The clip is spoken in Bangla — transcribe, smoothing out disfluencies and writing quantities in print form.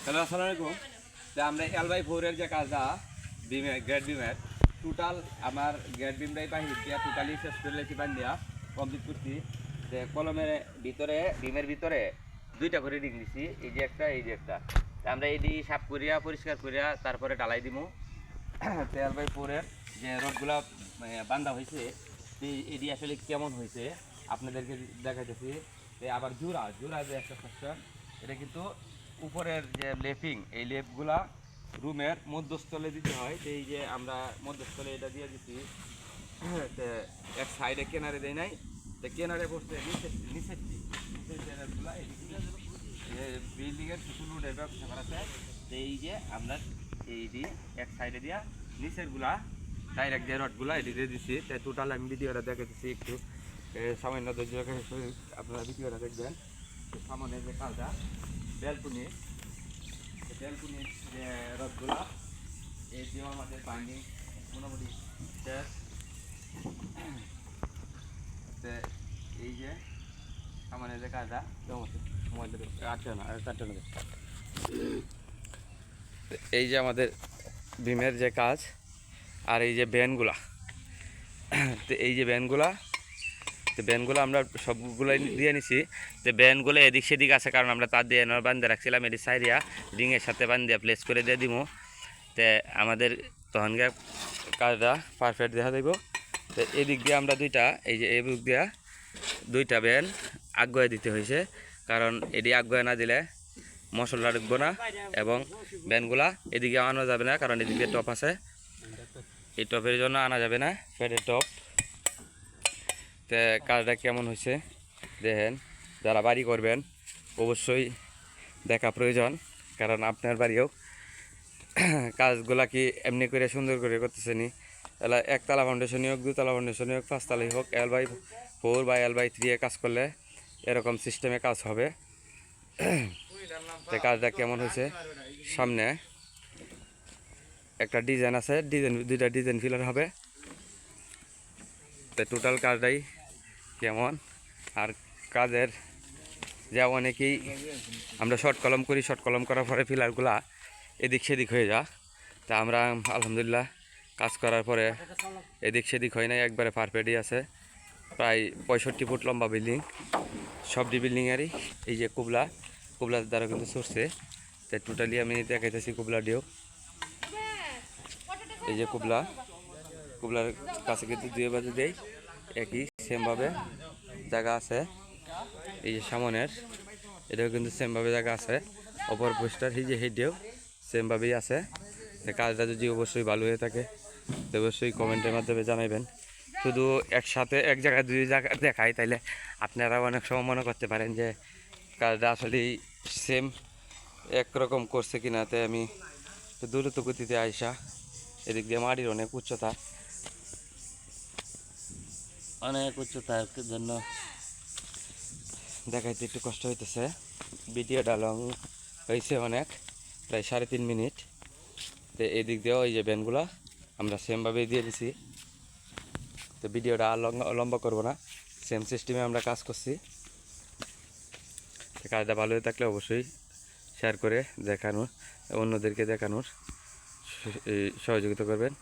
হ্যালো, আসসালামু আলাইকুম। তো আমরা L/4 এর যে কাজটা বিমের গ্রেড বিমের টোটাল আমার গ্রেড বিমটাই বাহির দিয়া টোটালি শেষ করে লেছি বান্ধিয়া কমপ্লিট করছি। যে কলমের ভিতরে বিমের ভিতরে দুইটা করে রিং দিছি, এই যে একটা এই যে একটা। তা আমরা এটি সাফ করিয়া পরিষ্কার করিয়া তারপরে ডালাই দিমু। তো L/4 এর যে রডগুলা বান্ধা হয়েছে এটি আসলে কেমন হয়েছে আপনাদেরকে দেখাইতেছি। আবার জোড়া জোড়া যে একটা সেকশন, এটা কিন্তু উপরের যে লেপিং, এই লেপগুলা রুমের মধ্যস্থলে দিতে হয়। তো এই যে আমরা মধ্যস্থলে এটা দিয়ে দিচ্ছি, এক সাইডে কেনারে দেয় নাই, তো কেনারে বসতে নিচের চ্যানেলগুলা বিল্ডিংয়ের কিছু লোডের ব্যবস্থা করা আছে। তো এই যে আমরা এই দিয়ে এক সাইডে দিয়া নিচেরগুলা ডাইরেক্ট যে রডগুলা এটি দিয়ে দিচ্ছি। তাই টোটাল আমি ভিডিওটা দেখে দিচ্ছি, একটু সামান্য ধৈর্য আপনারা ভিডিওটা দেখবেন। সামনে যে কাজটা ব্যালকনির যে রডগুলা এই যে আমাদের বাইন্ডিং মোটামুটি শেষ। এই যে সামনে যে কাজটা এই যে আমাদের বিমের যে কাজ আর এই যে ব্যানগুলা, তো এই যে ব্যানগুলো আমরা সবগুলাই দিয়ে নিছি। তো ব্যানগুলো এদিক সেদিক আছে, কারণ আমরা তার দিয়ে বান্ধে রাখছিলাম, এটি সাইরিয়া রিংয়ের সাথে বান্ধিয়া প্লেস করে দিয়ে দিব। তো আমাদের তখনকার কাজটা পারফেক্ট দেখা দেব। তো এদিক দিয়ে আমরা এই যে এই দিক দিয়ে দুইটা ব্যান আগুয়ে দিতে হয়েছে, কারণ এটি আগুয়ে না দিলে মশলা ঢুকবো না এবং ব্যানগুলা এদিকে আনা যাবে না, কারণ এদিকে টপ আছে, এই টপের জন্য আনা যাবে না, ফ্যাটের টপ। তো কাজটা কেমন হয়েছে দেখেন, যারা বাড়ি করবেন অবশ্যই দেখা প্রয়োজন, কারণ আপনার বাড়িও কাজগুলা কি এমনি করে সুন্দর করে করতেছেনি। এলা একতলা ফাউন্ডেশনই হোক, দুতলা ফাউন্ডেশনই হোক, পাঁচতলাই হোক, L/4 বা L/3 কাজ করলে এরকম সিস্টেমে কাজ হবে। তো কাজটা কেমন হয়েছে, সামনে একটা ডিজাইন আছে, দুইটা ডিজাইন ফিলার হবে। তো টোটাল কাজটাই কেমন, আর কাজের যা অনেকেই আমরা শর্ট কলম করি, শর্ট কলম করার পরে ফিলারগুলা এদিক সেদিক হয়ে যা। তা আমরা আলহামদুলিল্লাহ কাজ করার পরে এদিক সেদিক হয় নাই, একবারে পারফেক্টই আছে। প্রায় 65 ফুট লম্বা বিল্ডিং, সবটি বিল্ডিংয়েরই এই যে কুবলার দ্বারা কিন্তু সরছে। তাই টোটালি আমি দেখাইতেছি কুবলাটিও, এই যে কুবলার কাছে কিন্তু দুই বাজে দেই একই সেমভাবে জায়গা আছে। এই যে সামনের এটাও কিন্তু সেমভাবে জায়গা আছে, অপর পোস্টার এই যে হেঁটেও সেমভাবেই আছে। কাজটা যদি অবশ্যই ভালো হয়ে থাকে তো অবশ্যই কমেন্টের মাধ্যমে জানাবেন। শুধু একসাথে এক জায়গায় দুই জায়গা দেখাই তাইলে আপনারা অনেক সময় মনে করতে পারেন যে কাজটা আসলেই সেম একরকম করছে কিনা। তাই আমি দ্রুত গতিতে আইসা এদিক দিয়ে মাটির অনেক উচ্চতার জন্য দেখাইতে একটু কষ্ট হইতেছে। ভিডিওটা লং হয়েছে অনেক, প্রায় 3.5 মিনিট। তো এই দিক দিয়েও এই যে ব্যানগুলা আমরা সেমভাবেই দিয়ে দিছি। তো ভিডিওটা আর লম্বা করবো না, সেম সিস্টেমে আমরা কাজ করছি। কাজটা ভালো হয়ে থাকলে অবশ্যই শেয়ার করে অন্যদেরকে দেখানোর সহযোগিতা করবেন।